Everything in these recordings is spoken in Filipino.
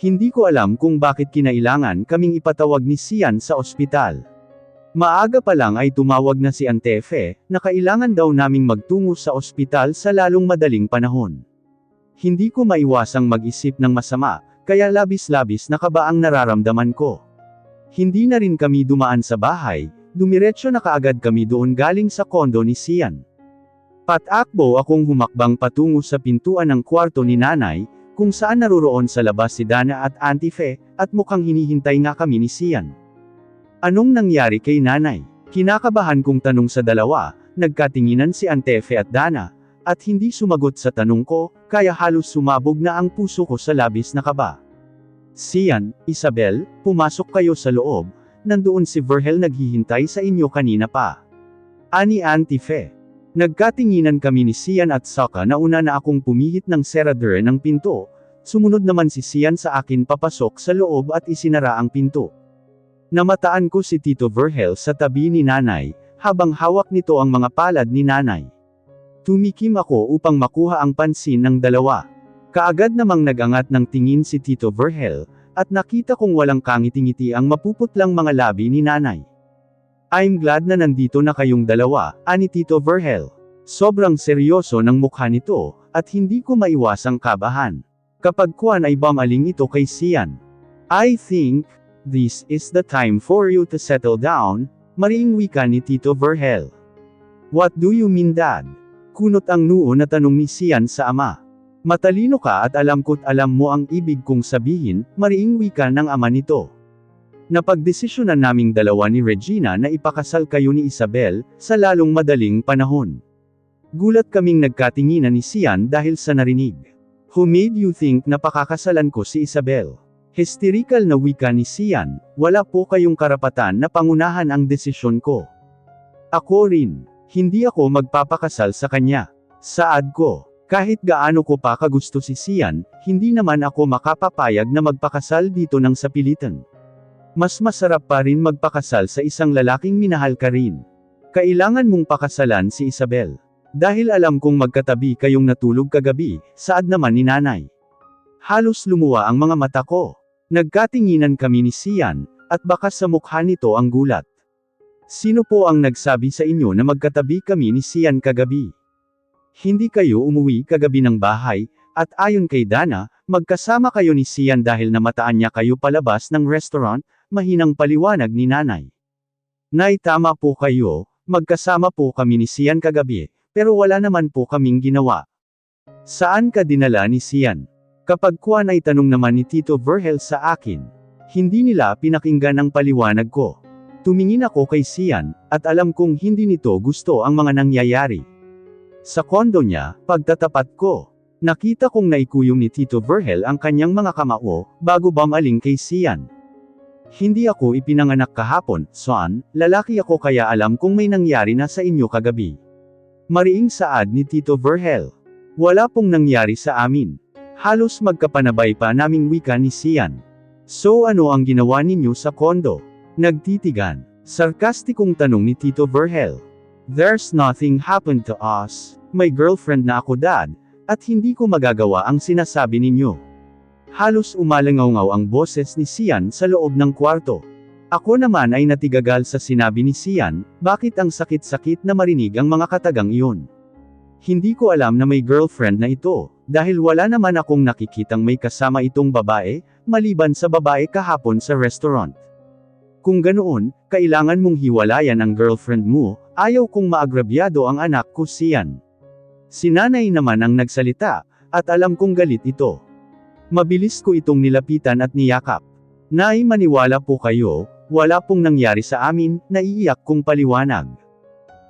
Hindi ko alam kung bakit kinailangan kaming ipatawag ni Sian sa ospital. Maaga pa lang ay tumawag na si Antefe, na kailangan daw naming magtungo sa ospital sa lalong madaling panahon. Hindi ko maiwasang mag-isip ng masama, kaya labis-labis na kaba ang nararamdaman ko. Hindi na rin kami dumaan sa bahay, dumiretso na kaagad kami doon galing sa kondo ni Sian. Patakbo akong humakbang patungo sa pintuan ng kwarto ni nanay, kung saan naroroon sa labas si Dana at Antife, at mukhang hinihintay nga kami ni Sian. Anong nangyari kay nanay? Kinakabahan kong tanong sa dalawa, nagkatinginan si Antefe at Dana, at hindi sumagot sa tanong ko, kaya halos sumabog na ang puso ko sa labis na kaba. Sian, Isabel, pumasok kayo sa loob, nandoon si Virgel naghihintay sa inyo kanina pa. Ani Antife. Nagkatinginan kami ni Sian at saka nauna na akong pumihit ng seradure ng pinto, sumunod naman si Sian sa akin papasok sa loob at isinara ang pinto. Namataan ko si Tito Virgel sa tabi ni nanay, habang hawak nito ang mga palad ni nanay. Tumikim ako upang makuha ang pansin ng dalawa. Kaagad namang nagangat ng tingin si Tito Virgel, at nakita kong walang kangiti-ngiti ang mapuputlang mga labi ni nanay. I'm glad na nandito na kayong dalawa, ani Tito Virgel. Sobrang seryoso ng mukha nito, at hindi ko maiwasang kabahan. Kapag kuwan ay bamaling ito kay Sian. I think, this is the time for you to settle down, mariing wika ni Tito Virgel. What do you mean Dad? Kunot ang noo na tanong ni Sian sa ama. Matalino ka at alam ko't alam mo ang ibig kong sabihin, mariing wika ng ama nito. Napagdesisyonan naming dalawa ni Regina na ipakasal kayo ni Isabel, sa lalong madaling panahon. Gulat kaming nagkatinginan ni Sian dahil sa narinig. Who made you think na pakakasalan ko si Isabel? Hysterical na wika ni Sian, wala po kayong karapatan na pangunahan ang desisyon ko. Ako rin, hindi ako magpapakasal sa kanya. Saad ko, kahit gaano ko pa kagusto si Sian, hindi naman ako makapapayag na magpakasal dito ng sapilitan. Mas masarap pa rin magpakasal sa isang lalaking minahal ka rin. Kailangan mong pakasalan si Isabel. Dahil alam kong magkatabi kayong natulog kagabi, saad naman ni nanay. Halos lumuwa ang mga mata ko. Nagkatinginan kami ni Sian, at baka sa mukha nito ang gulat. Sino po ang nagsabi sa inyo na magkatabi kami ni Sian kagabi? Hindi kayo umuwi kagabi ng bahay, at ayon kay Dana, magkasama kayo ni Sian dahil namataan niya kayo palabas ng restaurant, mahinang paliwanag ni nanay. Nay, tama po kayo, magkasama po kami ni Sian kagabi, pero wala naman po kaming ginawa. Saan ka dinala ni Sian? Kapag kuwan ay tanong naman ni Tito Virgel sa akin. Hindi nila pinakinggan ang paliwanag ko. Tumingin ako kay Sian, at alam kong hindi nito gusto ang mga nangyayari. Sa kondo niya, pagtatapat ko, nakita kong naikuyong ni Tito Virgel ang kanyang mga kamao, bago bamaling kay Sian. Hindi ako ipinanganak kahapon, son, lalaki ako kaya alam kung may nangyari na sa inyo kagabi. Mariing saad ni Tito Virgel. Wala pong nangyari sa amin. Halos magkapanabay pa naming wika ni Sian. So ano ang ginawa ninyo sa kondo? Nagtitigan. Sarkastikong tanong ni Tito Virgel. There's nothing happened to us. May girlfriend na ako Dad, at hindi ko magagawa ang sinasabi ninyo. Halos umalangaw-ngaw ang boses ni Sian sa loob ng kwarto. Ako naman ay natigagal sa sinabi ni Sian, bakit ang sakit-sakit na marinig ang mga katagang iyon. Hindi ko alam na may girlfriend na ito, dahil wala naman akong nakikitang may kasama itong babae, maliban sa babae kahapon sa restaurant. Kung ganoon, kailangan mong hiwalayan ang girlfriend mo, ayaw kong maagrabyado ang anak ko Sian. Si nanay naman ang nagsalita, at alam kong galit ito. Mabilis ko itong nilapitan at niyakap. Nay, maniwala po kayo, wala pong nangyari sa amin, naiiyak kong paliwanag.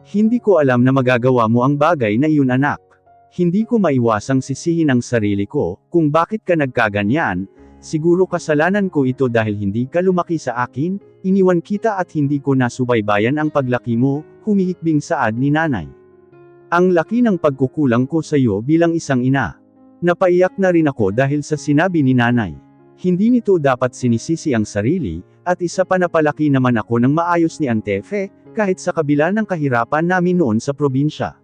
Hindi ko alam na magagawa mo ang bagay na iyon anak. Hindi ko maiwasang sisihin ang sarili ko, kung bakit ka nagkaganyan, siguro kasalanan ko ito dahil hindi ka lumaki sa akin, iniwan kita at hindi ko nasubaybayan ang paglaki mo, humihikbing saad ni nanay. Ang laki ng pagkukulang ko sa iyo bilang isang ina. Napaiyak na rin ako dahil sa sinabi ni nanay. Hindi nito dapat sinisisi ang sarili, at isa pa napalaki naman ako ng maayos ni Antefe, kahit sa kabila ng kahirapan namin noon sa probinsya.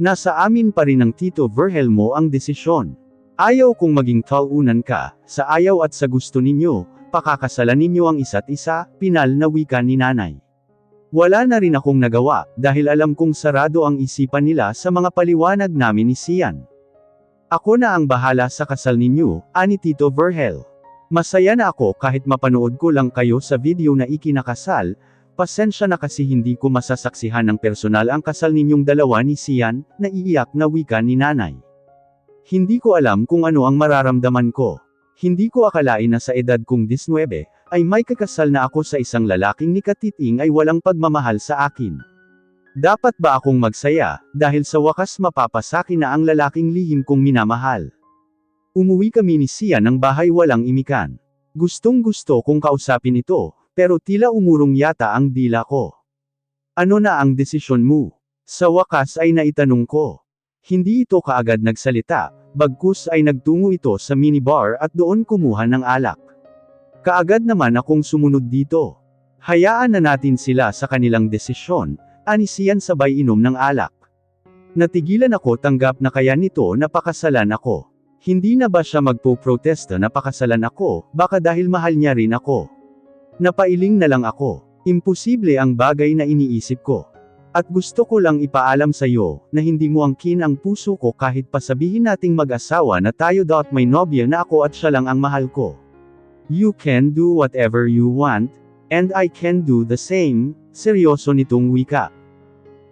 Nasa amin pa rin ng Tito Virgel mo ang desisyon. Ayaw kong maging taunan ka, sa ayaw at sa gusto ninyo, pakakasalan ninyo ang isa't isa, pinal na wika ni nanay. Wala na rin akong nagawa, dahil alam kong sarado ang isipan nila sa mga paliwanag namin ni Sian. Ako na ang bahala sa kasal ninyo, ani Tito Virgel. Masaya na ako kahit mapanood ko lang kayo sa video na ikinakasal, pasensya na kasi hindi ko masasaksihan ng personal ang kasal ninyong dalawa ni Sian, na iiyak na wika ni nanay. Hindi ko alam kung ano ang mararamdaman ko. Hindi ko akalain na sa edad kong 19, ay may kakasal na ako sa isang lalaking ni Katiting ay walang pagmamahal sa akin. Dapat ba akong magsaya, dahil sa wakas mapapasakin na ang lalaking lihim kong minamahal? Umuwi kami ni Sian ng bahay walang imikan. Gustong gusto kong kausapin ito, pero tila umurong yata ang dila ko. Ano na ang desisyon mo? Sa wakas ay naitanong ko. Hindi ito kaagad nagsalita, bagkus ay nagtungo ito sa minibar at doon kumuha ng alak. Kaagad naman akong sumunod dito. Hayaan na natin sila sa kanilang desisyon, ani Sian sabay inom ng alak. Natigilan ako tanggap na kaya nito na pakasalan ako. Hindi na ba siya magpo-protesta na pakasalan ako, baka dahil mahal niya rin ako. Napailing na lang ako. Imposible ang bagay na iniisip ko. At gusto ko lang ipaalam sa iyo, na hindi mo angkin ang puso ko kahit pasabihin nating mag-asawa na tayo may nobya na ako at siya lang ang mahal ko. You can do whatever you want, and I can do the same, seryoso nitong wika.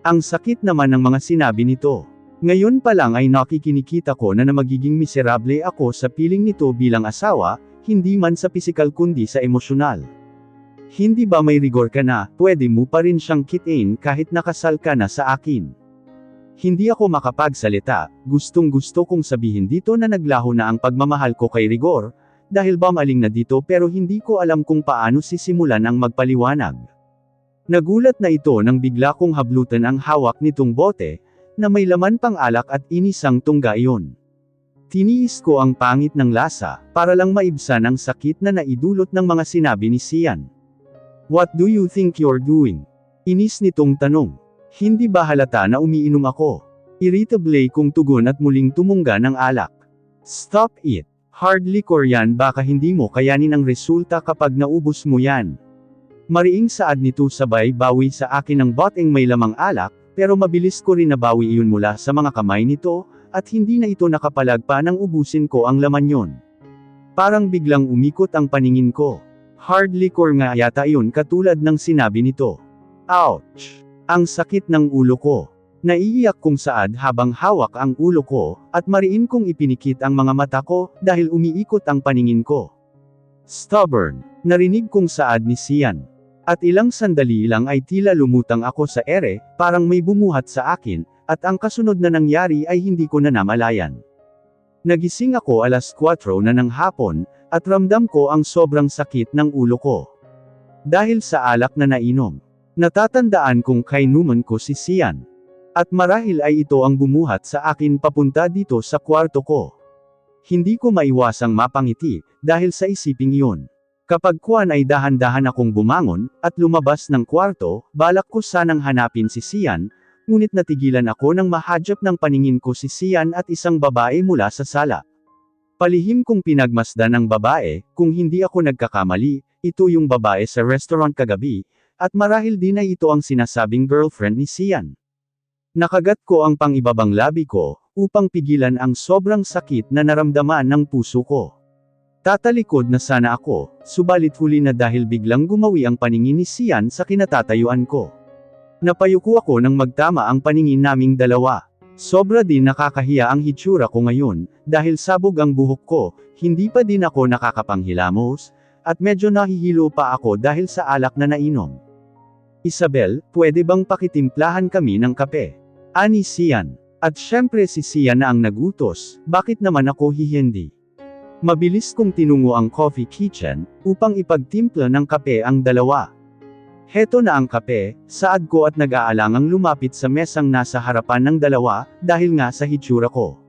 Ang sakit naman ng mga sinabi nito. Ngayon pa lang ay nakikinikita ko na magiging miserable ako sa piling nito bilang asawa, hindi man sa pisikal kundi sa emosyonal. Hindi ba may rigor ka na, pwede mo pa rin siyang kitain kahit nakasal ka na sa akin? Hindi ako makapagsalita, gustong gusto kong sabihin dito na naglaho na ang pagmamahal ko kay Rigor, dahil bamaling na dito pero hindi ko alam kung paano sisimulan ang magpaliwanag. Nagulat na ito nang bigla kong hablutan ang hawak nitong bote, na may laman pang alak at inisang tungga iyon. Tiniis ko ang pangit ng lasa, para lang maibsan ang sakit na naidulot ng mga sinabi ni Sian. What do you think you're doing? Inis nitong tanong. Hindi ba halata na umiinom ako? Irritable kong tugon at muling tumungga ng alak. Stop it. Hard liquor yan, baka hindi mo kayanin ang resulta kapag naubos mo yan. Mariing saad nito sabay bawi sa akin ng boteng may lamang alak, pero mabilis ko rin nabawi iyon mula sa mga kamay nito, at hindi na ito nakapalag pa nang ubusin ko ang laman yon. Parang biglang umikot ang paningin ko. Hard liquor nga yata iyon katulad ng sinabi nito. Ouch! Ang sakit ng ulo ko. Naiiyak kong saad habang hawak ang ulo ko, at mariin kong ipinikit ang mga mata ko, dahil umiikot ang paningin ko. Stubborn! Narinig kong saad ni Sian. At ilang sandali lang ay tila lumutang ako sa ere, parang may bumuhat sa akin, at ang kasunod na nangyari ay hindi ko na namalayan. Nagising ako alas 4 na ng hapon, at ramdam ko ang sobrang sakit ng ulo ko. Dahil sa alak na nainom. Natatandaan kong kainuman ko si Sian. At marahil ay ito ang bumuhat sa akin papunta dito sa kwarto ko. Hindi ko maiwasang mapangiti, dahil sa isiping iyon. Kapag kuwan ay dahan-dahan akong bumangon, at lumabas ng kwarto, balak ko sanang hanapin si Sian, ngunit natigilan ako nang mahadjap ng paningin ko si Sian at isang babae mula sa sala. Palihim kong pinagmasdan ng babae, kung hindi ako nagkakamali, ito yung babae sa restaurant kagabi, at marahil din ay ito ang sinasabing girlfriend ni Sian. Nakagat ko ang pangibabang labi ko, upang pigilan ang sobrang sakit na naramdaman ng puso ko. Tatalikod na sana ako, subalit huli na dahil biglang gumawi ang paningin ni Sian sa kinatatayuan ko. Napayuko ako nang magtama ang paningin naming dalawa. Sobra din nakakahiya ang hitsura ko ngayon, dahil sabog ang buhok ko, hindi pa din ako nakakapanghilamos, at medyo nahihilo pa ako dahil sa alak na nainom. Isabel, pwede bang pakitimplahan kami ng kape? Ani Sian. At syempre si Sian na ang nagutos, bakit naman ako hihindi? Mabilis kong tinungo ang coffee kitchen, upang ipagtimpla ng kape ang dalawa. Heto na ang kape, saad ko at nag-aalangang lumapit sa mesang nasa harapan ng dalawa, dahil nga sa hitsura ko.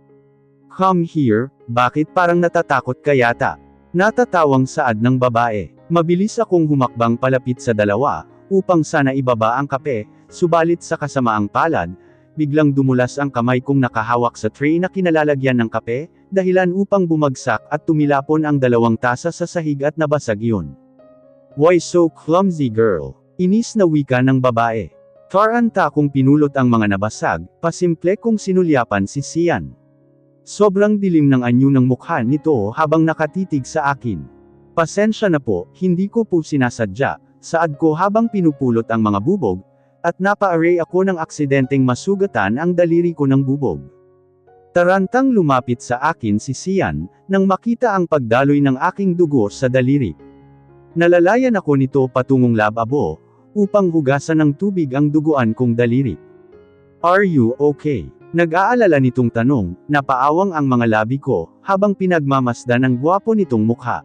Come here, bakit parang natatakot ka yata? Natatawang saad ng babae. Mabilis akong humakbang palapit sa dalawa, upang sana ibaba ang kape, subalit sa kasamaang palad, biglang dumulas ang kamay kong nakahawak sa tray na kinalalagyan ng kape, dahilan upang bumagsak at tumilapon ang 2 tasa sa sahig at nabasag iyon. "Why so clumsy, girl?" Inis na wika ng babae. Taranta kong pinulot ang mga nabasag, pasimple kong sinulyapan si Sian. Sobrang dilim ng anyo ng mukha nito habang nakatitig sa akin. "Pasensya na po, hindi ko po sinasadya," saad ko habang pinupulot ang mga bubog, at napa-array ako ng aksidenteng masugatan ang daliri ko ng bubog. Tarantang lumapit sa akin si Sian, nang makita ang pagdaloy ng aking dugo sa daliri. Nalalayan ako nito patungong lababo, upang hugasan ng tubig ang duguan kong daliri. "Are you okay?" Nag-aalala nitong tanong, napaawang ang mga labi ko, habang pinagmamasdan ang gwapo nitong mukha.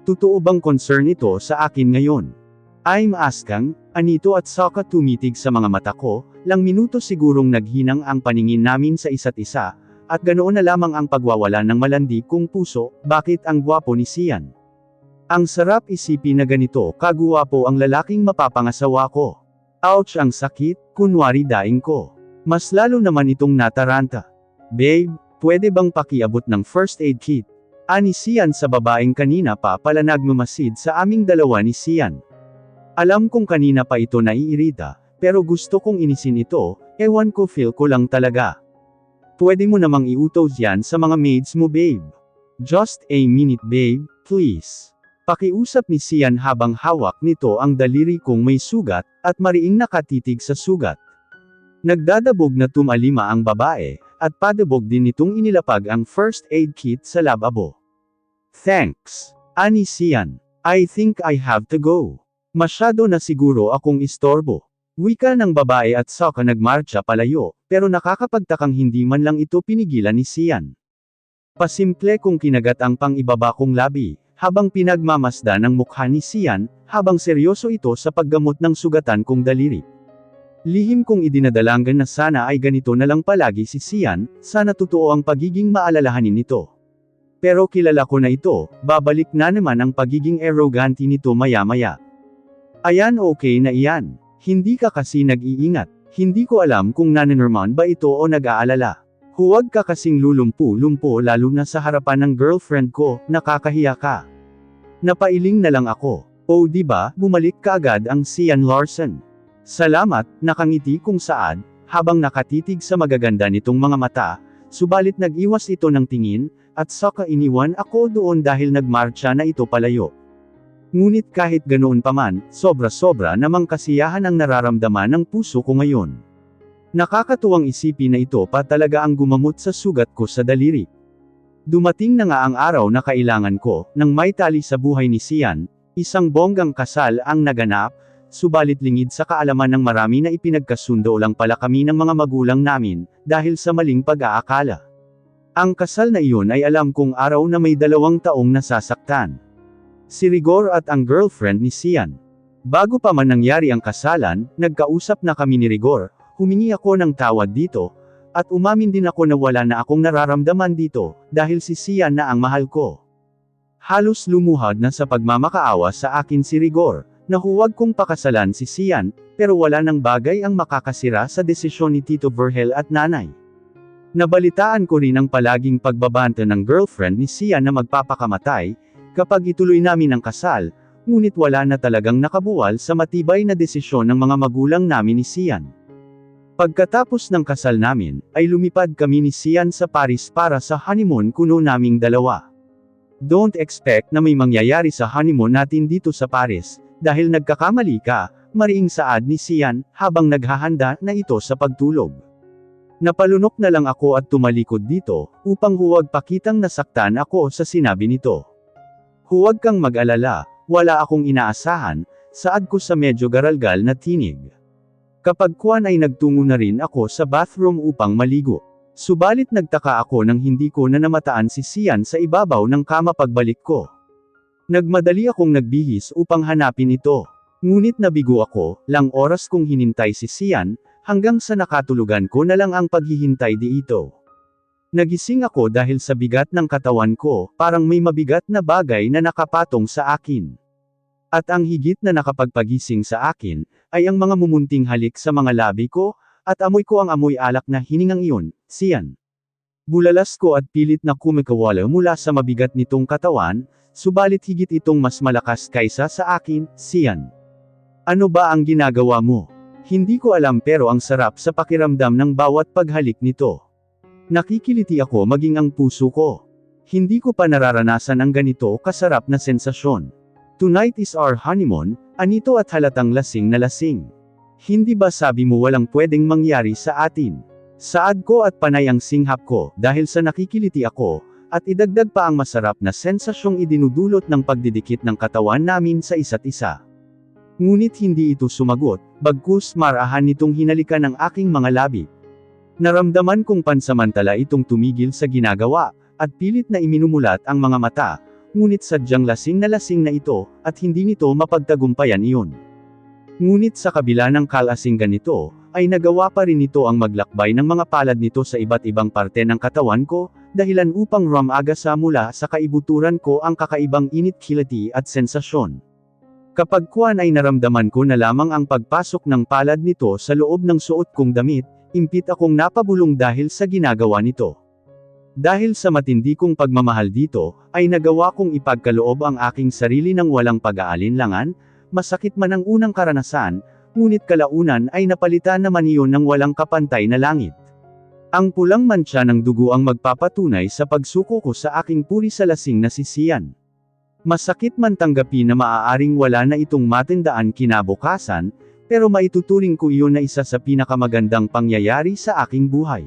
Totoo bang concern ito sa akin ngayon? "I'm asking," anito at saka tumitig sa mga mata ko, lang minuto sigurong naghinang ang paningin namin sa isa't isa, at ganoon na lamang ang pagwawala ng malandi kong puso, bakit ang gwapo ni Sian. Ang sarap isipin na ganito kagwapo ang lalaking mapapangasawa ko. Ouch, ang sakit, kunwari daing ko. Mas lalo naman itong nataranta. "Babe, pwede bang pakiabot ng first aid kit?" Ani Sian sa babaeng kanina pa pala nagmamasid sa aming dalawa ni Sian. Alam kong kanina pa ito naiirita, pero gusto kong inisin ito, ewan ko, feel ko lang talaga. "Pwede mo namang iutos yan sa mga maids mo, babe. Just a minute, babe, please." Pakiusap ni Sian habang hawak nito ang daliri kong may sugat, at mariing nakatitig sa sugat. Nagdadabog na tumalima ang babae, at padabog din nitong inilapag ang first aid kit sa lababo. "Thanks, ani Sian. I think I have to go. Masyado na siguro akong istorbo." Wika ng babae at saka nagmarcha palayo, pero nakakapagtakang hindi man lang ito pinigilan ni Sian. Pasimple kong kinagat ang pang-ibaba kong labi, habang pinagmamasdan ang mukha ni Sian, habang seryoso ito sa paggamot ng sugatan kong daliri. Lihim kong idinadalanggan na sana ay ganito na lang palagi si Sian, sana totoo ang pagiging maalalahanin nito. Pero kilala ko na ito, babalik na naman ang pagiging arrogante nito maya-maya. "Ayan, okay na iyan. Hindi ka kasi nag-iingat. Hindi ko alam kung nanenorman ba ito o nag-aalala. Huwag ka kasing lulumpo-lumpo lalo na sa harapan ng girlfriend ko, nakakahiya ka." Napailing na lang ako. "Oh, di ba, bumalik ka agad ang Sian Larson." "Salamat," nakangiti kong saad, habang nakatitig sa magaganda nitong mga mata, subalit nag-iwas ito ng tingin, at saka iniwan ako doon dahil nagmarcha na ito palayo. Ngunit kahit ganoon paman, sobra-sobra namang kasiyahan ang nararamdaman ng puso ko ngayon. Nakakatuwang isipin na ito pa talaga ang gumamot sa sugat ko sa daliri. Dumating na nga ang araw na kailangan ko, nang may tali sa buhay ni Sian, isang bonggang kasal ang naganap, subalit lingid sa kaalaman ng marami na ipinagkasundo lang pala kami ng mga magulang namin, dahil sa maling pag-aakala. Ang kasal na iyon ay alam kong araw na may 2 taong nasasaktan. Si Rigor at ang girlfriend ni Sian. Bago pa man nangyari ang kasalan, nagkausap na kami ni Rigor, humingi ako ng tawad dito, at umamin din ako na wala na akong nararamdaman dito, dahil si Sian na ang mahal ko. Halos lumuhad na sa pagmamakaawa sa akin si Rigor, na huwag kong pakasalan si Sian, pero wala nang bagay ang makakasira sa desisyon ni Tito Virgel at nanay. Nabalitaan ko rin ang palaging pagbabanta ng girlfriend ni Sian na magpapakamatay, kapag ituloy namin ang kasal, ngunit wala na talagang nakabuwal sa matibay na desisyon ng mga magulang namin ni Sian. Pagkatapos ng kasal namin, ay lumipad kami ni Sian sa Paris para sa honeymoon kuno naming dalawa. Don't expect na may mangyayari sa honeymoon natin dito sa Paris, dahil nagkakamali ka, mariing saad ni Sian, habang naghahanda na ito sa pagtulog. Napalunok na lang ako at tumalikod dito, upang huwag pakitang nasaktan ako sa sinabi nito. "Huwag kang mag-alala, wala akong inaasahan," saad ko sa medyo garalgal na tinig. Kapagkuan ay nagtungo na rin ako sa bathroom upang maligo. Subalit nagtaka ako nang hindi ko na namataan si Sian sa ibabaw ng kama pagbalik ko. Nagmadali akong nagbihis upang hanapin ito. Ngunit nabigo ako, lang oras kong hinintay si Sian, hanggang sa nakatulugan ko na lang ang paghihintay dito. Nagising ako dahil sa bigat ng katawan ko, parang may mabigat na bagay na nakapatong sa akin. At ang higit na nakapagpagising sa akin, ay ang mga mumunting halik sa mga labi ko, at amoy ko ang amoy alak na hiningang iyon, Sian. Bulalas ko at pilit na kumikawala mula sa mabigat nitong katawan, subalit higit itong mas malakas kaysa sa akin, Sian. Ano ba ang ginagawa mo? Hindi ko alam pero ang sarap sa pakiramdam ng bawat paghalik nito. Nakikiliti ako maging ang puso ko. Hindi ko pa nararanasan ang ganito kasarap na sensasyon. Tonight is our honeymoon, anito at halatang lasing na lasing. Hindi ba sabi mo walang pwedeng mangyari sa atin? Saad ko at panay ang singhap ko dahil sa nakikiliti ako, at idagdag pa ang masarap na sensasyong idinudulot ng pagdidikit ng katawan namin sa isa't isa. Ngunit hindi ito sumagot, bagkus marahan nitong hinalikan ang aking mga labi. Naramdaman kong pansamantala itong tumigil sa ginagawa, at pilit na iminumulat ang mga mata, ngunit sadyang lasing na ito, at hindi nito mapagtagumpayan iyon. Ngunit sa kabila ng kalasinggan nito, ay nagawa pa rin nito ang maglakbay ng mga palad nito sa iba't ibang parte ng katawan ko, dahilan upang rumagasa mula sa kaibuturan ko ang kakaibang init kilati at sensasyon. Kapag kuwan ay naramdaman ko na lamang ang pagpasok ng palad nito sa loob ng suot kong damit, impit akong napabulong dahil sa ginagawa nito. Dahil sa matindi kong pagmamahal dito, ay nagawa kong ipagkaloob ang aking sarili ng walang pag-aalinlangan, masakit man ang unang karanasan, ngunit kalaunan ay napalitan naman iyon ng walang kapantay na langit. Ang pulang mantsa ng dugo ang magpapatunay sa pagsuko ko sa aking puri sa lasing na si Sian. Masakit man tanggapin na maaaring wala na itong matindaan kinabukasan, pero maituturing ko iyon na isa sa pinakamagandang pangyayari sa aking buhay.